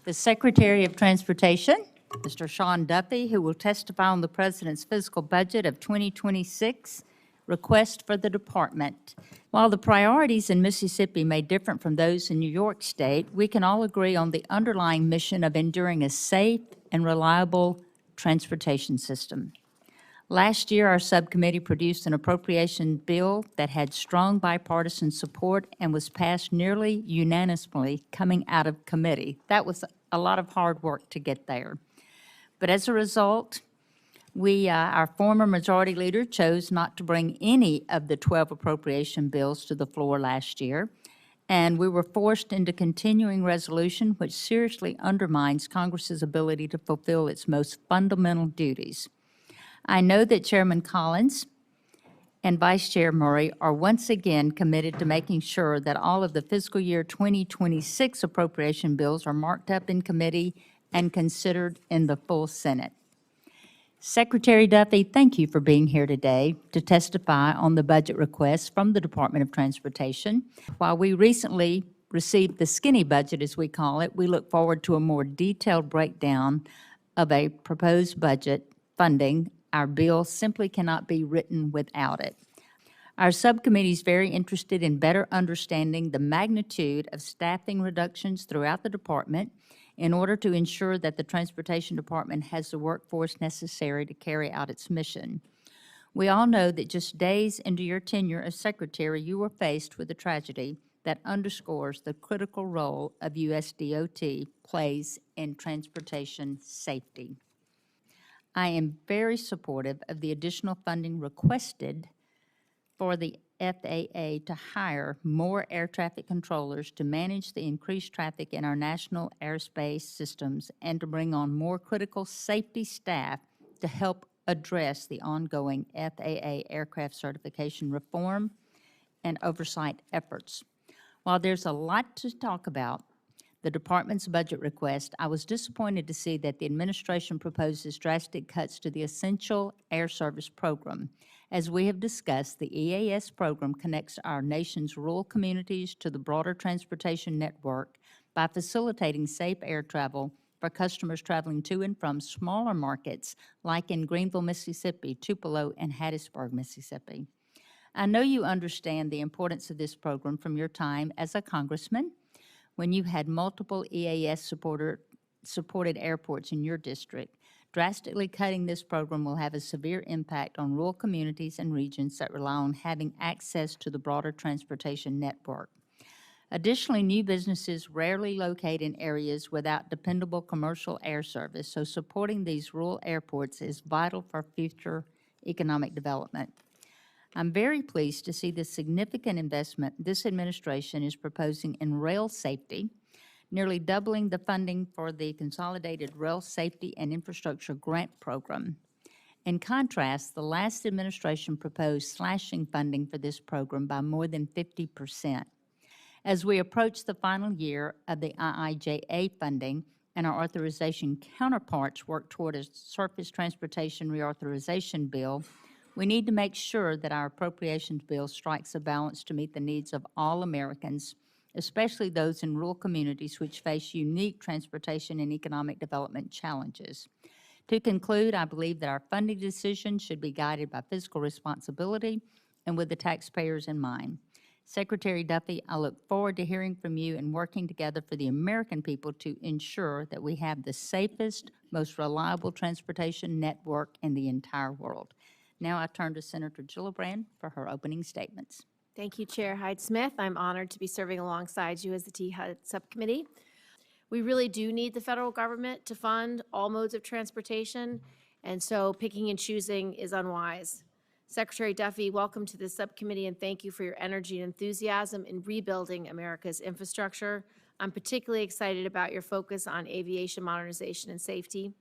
The Secretary of Transportation, Mr. Sean Duffy, who will testify on the President's fiscal budget of 2026 request for the department. While the priorities in Mississippi may differ from those in New York State, we can all agree on the underlying mission of enduring a safe and reliable transportation system. Last year, our subcommittee produced an appropriation bill that had strong bipartisan support and was passed nearly unanimously coming out of committee. That was a lot of hard work to get there. But as a result, our former majority leader chose not to bring any of the 12 appropriation bills to the floor last year, and we were forced into continuing resolution, which seriously undermines Congress's ability to fulfill its most fundamental duties. I know that Chairman Collins and Vice Chair Murray are once again committed to making sure that all of the fiscal year 2026 appropriation bills are marked up in committee and considered in the full Senate. Secretary Duffy, thank you for being here today to testify on the budget request from the Department of Transportation. While we recently received the skinny budget, as we call it, we look forward to a more detailed breakdown of a proposed budget funding. Our bill simply cannot be written without it. Our subcommittee is very interested in better understanding the magnitude of staffing reductions throughout the department in order to ensure that the Transportation Department has the workforce necessary to carry out its mission. We all know that just days into your tenure as Secretary, you were faced with a tragedy that underscores the critical role of USDOT plays in transportation safety. I am very supportive of the additional funding requested for the FAA to hire more air traffic controllers to manage the increased traffic in our national airspace systems and to bring on more critical safety staff to help address the ongoing FAA aircraft certification reform and oversight efforts. While there's a lot to talk about the department's budget request, I was disappointed to see that the administration proposes drastic cuts to the Essential Air Service Program. As we have discussed, the EAS program connects our nation's rural communities to the broader transportation network by facilitating safe air travel for customers traveling to and from smaller markets like in Greenville, Mississippi, Tupelo, and Hattiesburg, Mississippi. I know you understand the importance of this program from your time as a congressman, when you had multiple EAS-supported airports in your district. Drastically cutting this program will have a severe impact on rural communities and regions that rely on having access to the broader transportation network. Additionally, new businesses rarely locate in areas without dependable commercial air service, so supporting these rural airports is vital for future economic development. I'm very pleased to see the significant investment this administration is proposing in rail safety, nearly doubling the funding for the Consolidated Rail Safety and Infrastructure Grant Program. In contrast, the last administration proposed slashing funding for this program by more than 50%. As we approach the final year of the IIJA funding and our authorization counterparts work toward a surface transportation reauthorization bill, we need to make sure that our appropriations bill strikes a balance to meet the needs of all Americans, especially those in rural communities which face unique transportation and economic development challenges. To conclude, I believe that our funding decisions should be guided by fiscal responsibility and with the taxpayers in mind. Secretary Duffy, I look forward to hearing from you and working together for the American people to ensure that we have the safest, most reliable transportation network in the entire world. Now I turn to Senator Gillibrand for her opening statements. Thank you, Chair Hyde-Smith. I'm honored to be serving alongside you as the THUD subcommittee. We really do need the federal government to fund all modes of transportation, and so picking and choosing is unwise. Secretary Duffy, welcome to the subcommittee, and thank you for your energy and enthusiasm in rebuilding America's infrastructure. I'm particularly excited about your focus on aviation modernization and safety.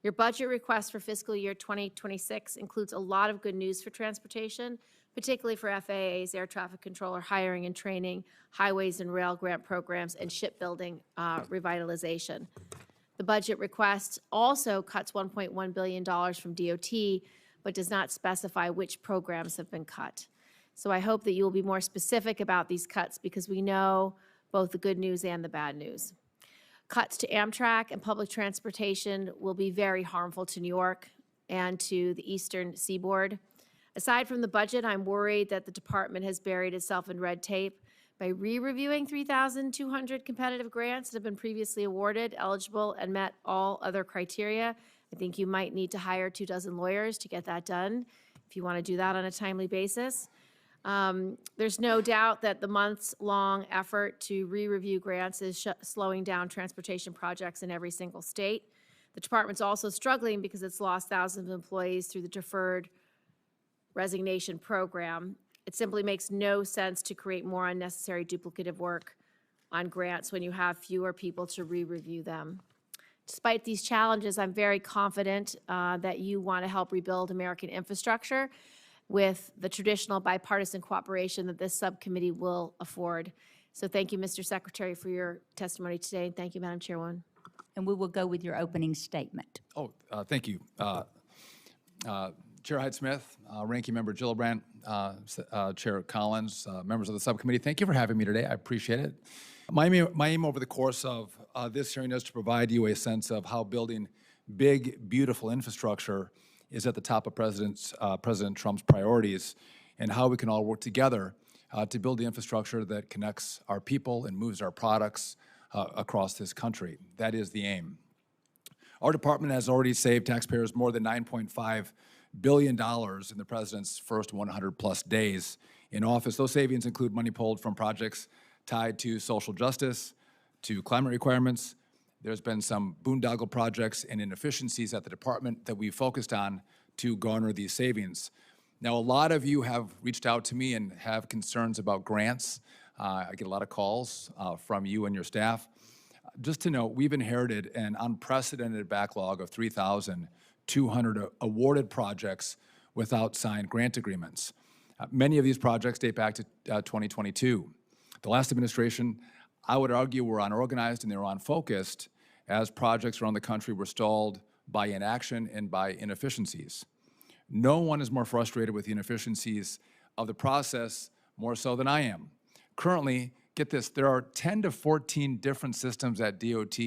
Your budget request for fiscal year 2026 includes a lot of good news for transportation, particularly for FAA's air traffic controller hiring and training, highways and rail grant programs, and shipbuilding revitalization. The budget request also cuts $1.1 billion from DOT, but does not specify which programs have been cut. So I hope that you will be more specific about these cuts because we know both the good news and the bad news. Cuts to Amtrak and public transportation will be very harmful to New York and to the eastern seaboard. Aside from the budget, I'm worried that the department has buried itself in red tape by re-reviewing 3,200 competitive grants that have been previously awarded, eligible, and met all other criteria. I think you might need to hire 24 lawyers to get that done if you want to do that on a timely basis. There's no doubt that the months-long effort to re-review grants is slowing down transportation projects in every single state. The department's also struggling because it's lost thousands of employees through the deferred resignation program. It simply makes no sense to create more unnecessary duplicative work on grants when you have fewer people to re-review them. Despite these challenges, I'm very confident that you want to help rebuild American infrastructure with the traditional bipartisan cooperation that this subcommittee will afford. So thank you, Mr. Secretary, for your testimony today, and thank you, Madam Chairwoman. And we will go with your opening statement. Thank you. Chair Hyde-Smith, Ranking Member Gillibrand, Chair Collins, members of the subcommittee, thank you for having me today. I appreciate it. My aim over the course of this hearing is to provide you a sense of how building big, beautiful infrastructure is at the top of President Trump's priorities, and how we can all work together to build the infrastructure that connects our people and moves our products across this country. That is the aim. Our department has already saved taxpayers more than $9.5 billion in the president's first 100-plus days in office. Those savings include money pulled from projects tied to social justice, to climate requirements. There's been some boondoggle projects and inefficiencies at the department that we focused on to garner these savings. Now, a lot of you have reached out to me and have concerns about grants. I get a lot of calls from you and your staff. Just to note, we've inherited an unprecedented backlog of 3,200 awarded projects without signed grant agreements. Many of these projects date back to 2022. The last administration, I would argue, were unorganized and they were unfocused as projects around the country were stalled by inaction and by inefficiencies. No one is more frustrated with the inefficiencies of the process more so than I am. Currently, get this, there are 10 to 14 different systems at DOT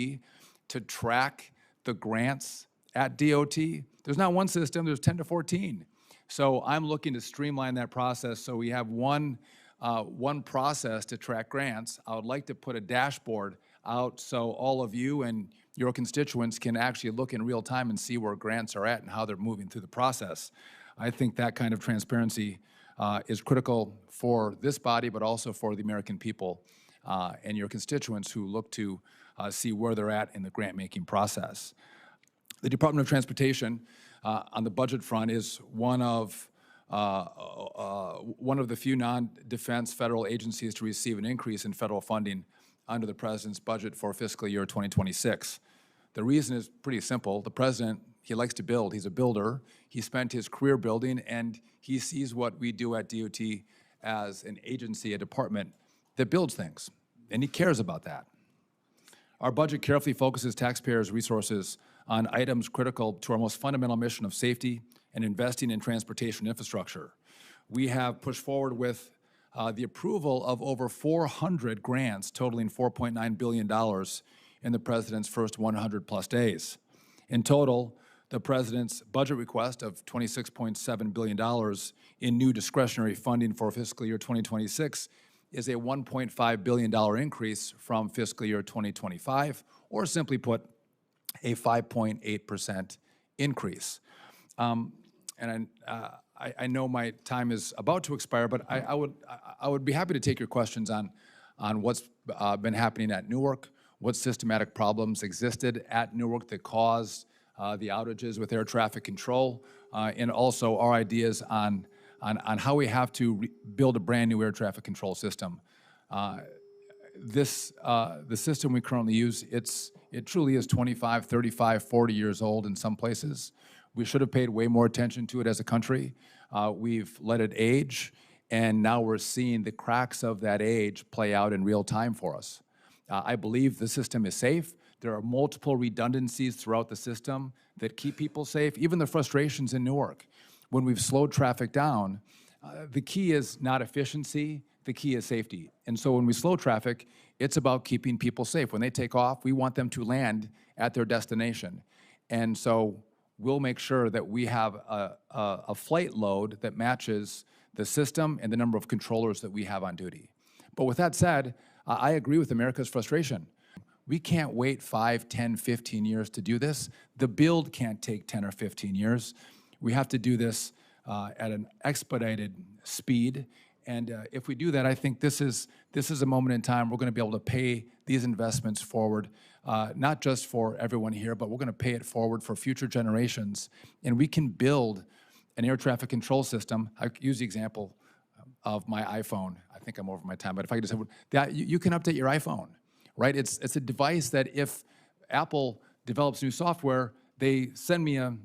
to track the grants at DOT. There's not one system, there's 10 to 14. So I'm looking to streamline that process so we have one process to track grants. I would like to put a dashboard out so all of you and your constituents can actually look in real time and see where grants are at and how they're moving through the process. I think that kind of transparency is critical for this body, but also for the American people and your constituents who look to see where they're at in the grant-making process. The Department of Transportation on the budget front is one of the few non-defense federal agencies to receive an increase in federal funding under the President's budget for fiscal year 2026. The reason is pretty simple. The President, he likes to build. He's a builder. He spent his career building, and he sees what we do at DOT as an agency, a department that builds things, and he cares about that. Our budget carefully focuses taxpayers' resources on items critical to our most fundamental mission of safety and investing in transportation infrastructure. We have pushed forward with the approval of over 400 grants totaling $4.9 billion in the President's first 100-plus days. In total, the President's budget request of $26.7 billion in new discretionary funding for fiscal year 2026 is a $1.5 billion increase from fiscal year 2025, or simply put, a 5.8% increase. I know my time is about to expire, but I would be happy to take your questions on what's been happening at Newark, what systematic problems existed at Newark that caused the outages with air traffic control, and also our ideas on how we have to build a brand new air traffic control system. The system we currently use, it truly is 25, 35, 40 years old in some places. We should have paid way more attention to it as a country. We've let it age, and now we're seeing the cracks of that age play out in real time for us. I believe the system is safe. There are multiple redundancies throughout the system that keep people safe, even the frustrations in Newark. When we've slowed traffic down, The key is not efficiency, the key is safety. And so when we slow traffic, it's about keeping people safe. When they take off, we want them to land at their destination. And so we'll make sure that we have a flight load that matches the system and the number of controllers that we have on duty. But with that said, I agree with America's frustration. We can't wait 5, 10, 15 years to do this. The build can't take 10 or 15 years. We have to do this at an expedited speed. And if we do that, I think this is a moment in time we're going to be able to pay these investments forward, not just for everyone here, but we're going to pay it forward for future generations. And we can build an air traffic control system. I use the example of my iPhone. I think I'm over my time, but if I could just have that, you can update your iPhone, right? It's a device that if Apple develops new software, they send me a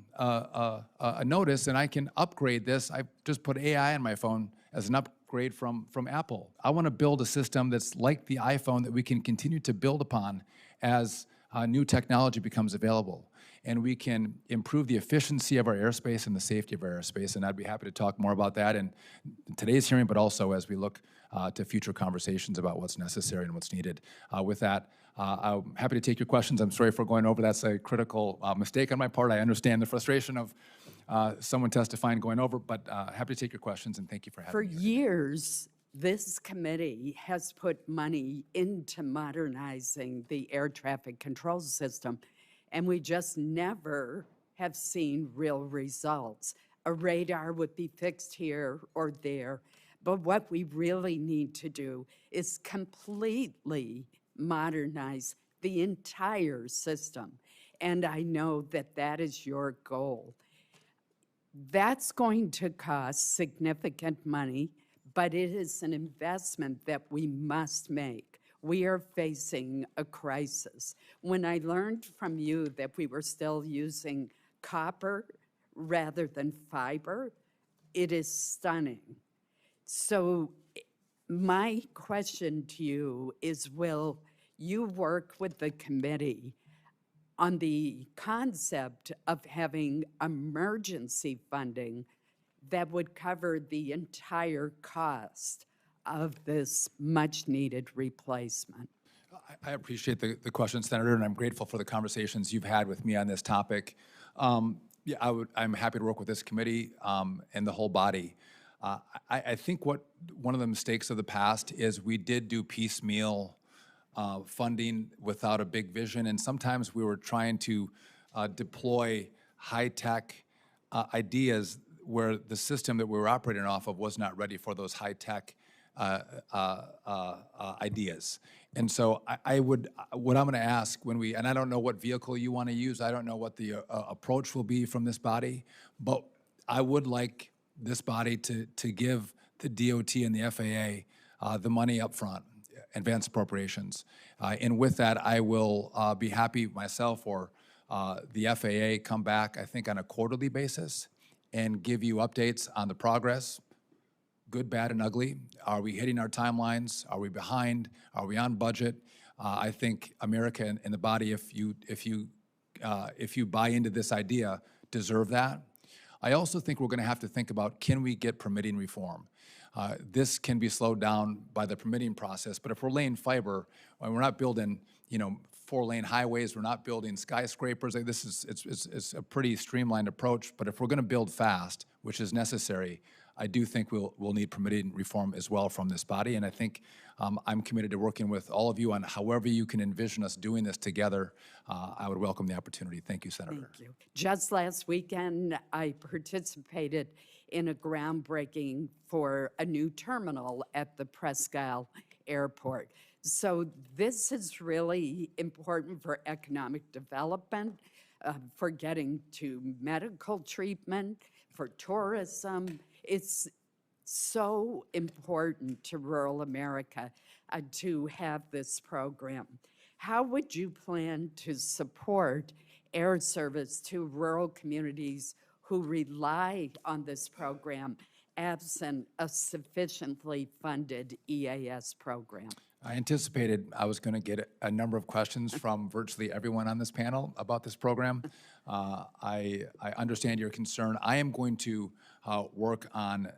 notice and I can upgrade this. I just put AI on my phone as an upgrade from Apple. I want to build a system that's like the iPhone that we can continue to build upon as new technology becomes available. And we can improve the efficiency of our airspace and the safety of our airspace. And I'd be happy to talk more about that in today's hearing, but also as we look to future conversations about what's necessary and what's needed. With that, I'm happy to take your questions. I'm sorry for going over. That's a critical mistake on my part. I understand the frustration of someone testifying going over, but happy to take your questions, and thank you for having For me. years, this committee has put money into modernizing the air traffic control system, and we just never have seen real results. A radar would be fixed here or there, but what we really need to do is completely modernize the entire system, and I know that that is your goal. That's going to cost significant money, but it is an investment that we must make. We are facing a crisis. When I learned from you that we were still using copper rather than fiber, it is stunning. So my question to you is, will you work with the committee on the concept of having emergency funding that would cover the entire cost of this much-needed replacement? I appreciate the question, Senator, and I'm grateful for the conversations you've had with me on this topic. Yeah, I'm happy to work with this committee and the whole body. I think one of the mistakes of the past is we did do piecemeal funding without a big vision, and sometimes we were trying to deploy high-tech ideas where the system that we were operating off of was not ready for those high-tech ideas. And so what I'm going to ask and I don't know what vehicle you want to use, I don't know what the approach will be from this body, but I would like this body to give the DOT and the FAA the money up front, advanced appropriations. And with that, I will be happy myself or the FAA come back, I think, on a quarterly basis and give you updates on the progress, good, bad, and ugly. Are we hitting our timelines? Are we behind? Are we on budget? I think America and the body, if you buy into this idea, deserve that. I also think we're going to have to think about, can we get permitting reform? This can be slowed down by the permitting process, but if we're laying fiber, and we're not building, 4-lane highways, we're not building skyscrapers. It's a pretty streamlined approach, but if we're going to build fast, which is necessary, I do think we'll need permitting reform as well from this body, and I think I'm committed to working with all of you on however you can envision us doing this together. I would welcome the opportunity. Thank you, Senator. Thank you. Just last weekend, I participated in a groundbreaking for a new terminal at the Presque Airport. So this is really important for economic development, for getting to medical treatment, for tourism. It's so important to rural America to have this program. How would you plan to support air service to rural communities who rely on this program absent a sufficiently funded EAS program? I anticipated I was going to get a number of questions from virtually everyone on this panel about this program. I understand your concern. I am going to work on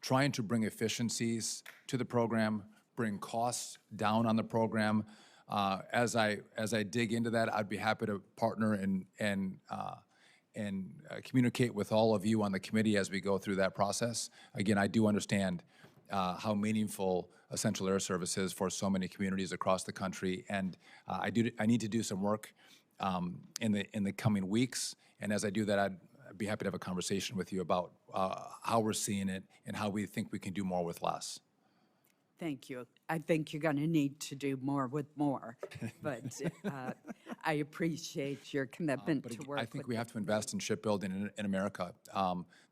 trying to bring efficiencies to the program, bring costs down on the program. As I dig into that, I'd be happy to partner and communicate with all of you on the committee as we go through that process. Again, I do understand how meaningful essential air service is for so many communities across the country, and I need to do some work in the coming weeks. And as I do that, I'd be happy to have a conversation with you about how we're seeing it and how we think we can do more with less. Thank you. I think you're going to need to do more with more, but I appreciate your commitment to work I think with we have to invest in shipbuilding in America.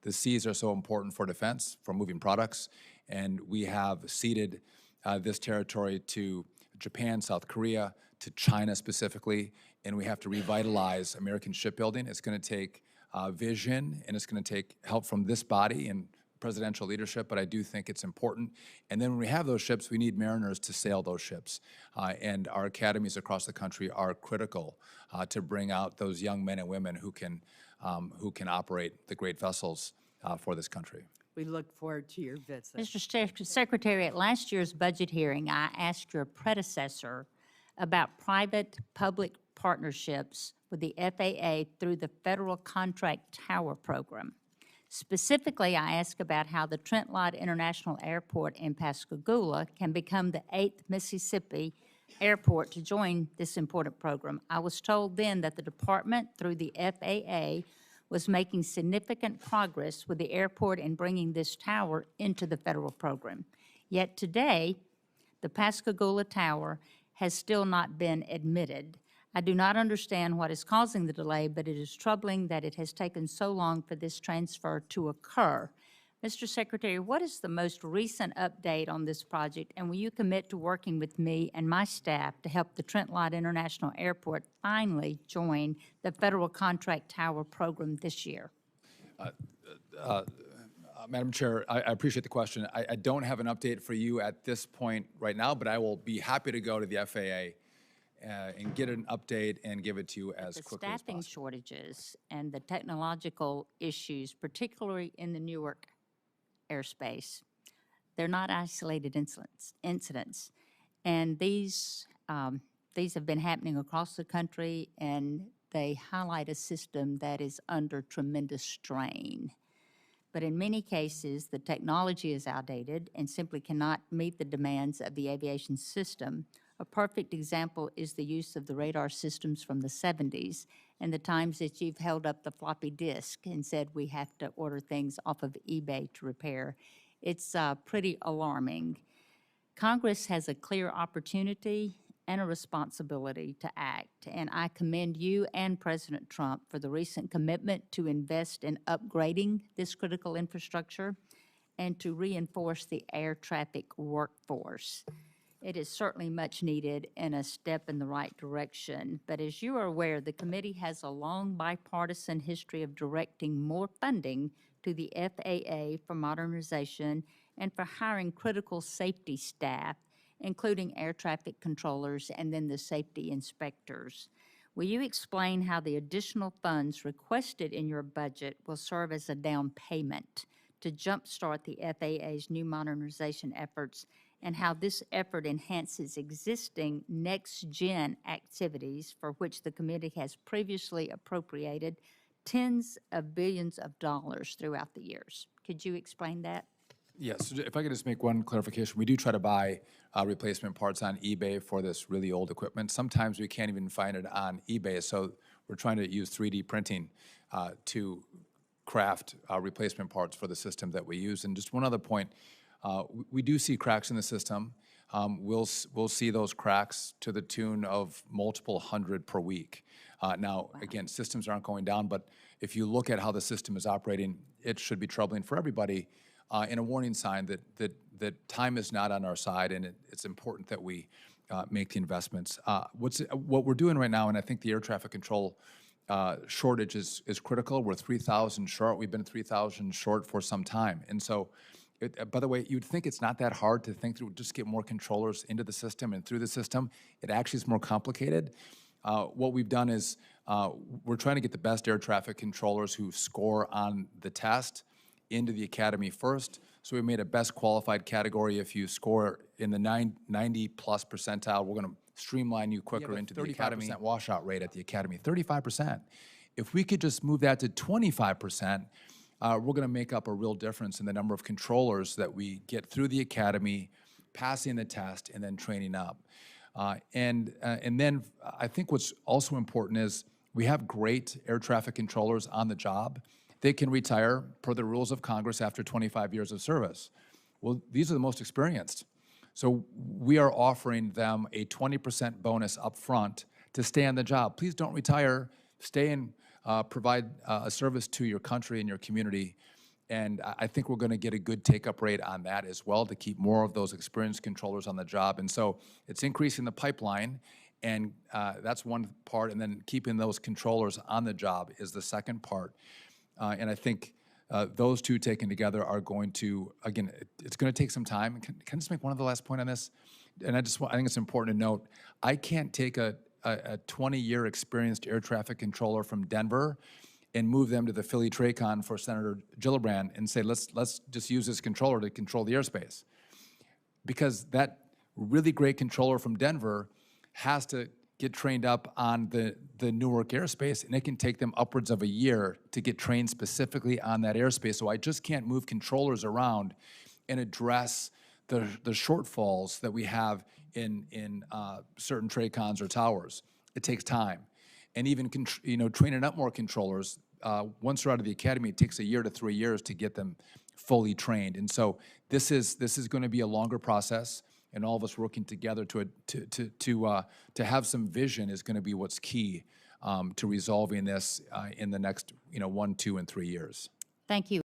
The seas are so important for defense, for moving products, and we have ceded this territory to Japan, South Korea, to China specifically, and we have to revitalize American shipbuilding. It's going to take vision, and it's going to take help from this body and presidential leadership, but I do think it's important. And then when we have those ships, we need mariners to sail those ships. And our academies across the country are critical to bring out those young men and women who can operate the great vessels for this country. We look forward to your visit. Mr. Secretary, at last year's budget hearing, I asked your predecessor about private-public partnerships with the FAA through the Federal Contract Tower Program. Specifically, I asked about how the Trent Lott International Airport in Pascagoula can become the 8th Mississippi airport to join this important program. I was told then that the department, through the FAA, was making significant progress with the airport in bringing this tower into the federal program. Yet today, the Pascagoula Tower has still not been admitted. I do not understand what is causing the delay, but it is troubling that it has taken so long for this transfer to occur. Mr. Secretary, what is the most recent update on this project, and will you commit to working with me and my staff to help the Trent Lott International Airport finally join the Federal Contract Tower Program this year? Madam Chair, I appreciate the question. I don't have an update for you at this point right now, but I will be happy to go to the FAA and get an update and give it to you as quickly as The staffing possible. shortages and the technological issues, particularly in the Newark airspace, they're not isolated incidents. And these have been happening across the country, and they highlight a system that is under tremendous strain. But in many cases, the technology is outdated and simply cannot meet the demands of the aviation system. A perfect example is the use of the radar systems from the 70s and the times that you've held up the floppy disk and said we have to order things off of eBay to repair. It's pretty alarming. Congress has a clear opportunity and a responsibility to act, and I commend you and President Trump for the recent commitment to invest in upgrading this critical infrastructure and to reinforce the air traffic workforce. It is certainly much needed and a step in the right direction. But as you are aware, the committee has a long bipartisan history of directing more funding to the FAA for modernization and for hiring critical safety staff, including air traffic controllers and then the safety inspectors. Will you explain how the additional funds requested in your budget will serve as a down payment to jumpstart the FAA's new modernization efforts, and how this effort enhances existing next-gen activities for which the committee has previously appropriated tens of billions of dollars throughout the years? Could you explain that? Yes, if I could just make one clarification. We do try to buy replacement parts on eBay for this really old equipment. Sometimes we can't even find it on eBay, so we're trying to use 3D printing to craft replacement parts for the system that we use. And just one other point, we do see cracks in the system. We'll see those cracks to the tune of multiple hundred per week. Now, again, systems aren't going down, but if you look at how the system is operating, it should be troubling for everybody, and a warning sign that time is not on our side, and it's important that we make the investments. What we're doing right now, and I think the air traffic control shortage is critical. We're 3,000 short. We've been 3,000 short for some time, and so. By the way, you'd think it's not that hard to think through, just get more controllers into the system and through the system. It actually is more complicated. What we've done is we're trying to get the best air traffic controllers who score on the test into the academy first. So we made a best qualified category. If you score in the 90+ percentile, we're going to streamline you quicker into the academy. 35% washout rate at the academy, 35%. If we could just move that to 25%, we're going to make up a real difference in the number of controllers that we get through the academy, passing the test, and then training up. And then I think what's also important is we have great air traffic controllers on the job. They can retire per the rules of Congress after 25 years of service. Well, these are the most experienced. So we are offering them a 20% bonus up front to stay on the job. Please don't retire. Stay and provide a service to your country and your community. And I think we're going to get a good take-up rate on that as well to keep more of those experienced controllers on the job. And so it's increasing the pipeline, and that's one part. And then keeping those controllers on the job is the second part. And I think those two taken together are going to, again, it's going to take some time. Can I just make one of the last point on this? And I think it's important to note, I can't take a 20-year experienced air traffic controller from Denver and move them to the Philly Tracon for Senator Gillibrand and say, let's just use this controller to control the airspace. Because that really great controller from Denver has to get trained up on the Newark airspace, and it can take them upwards of a year to get trained specifically on that airspace. So I just can't move controllers around and address the shortfalls that we have in certain TRACONs or towers. It takes time. And even training up more controllers, once they're out of the academy, it takes 1 year to 3 years to get them fully trained. And so this is going to be a longer process, and all of us working together to have some vision is going to be what's key to resolving this in the next 1, 2, and 3 years. Thank you.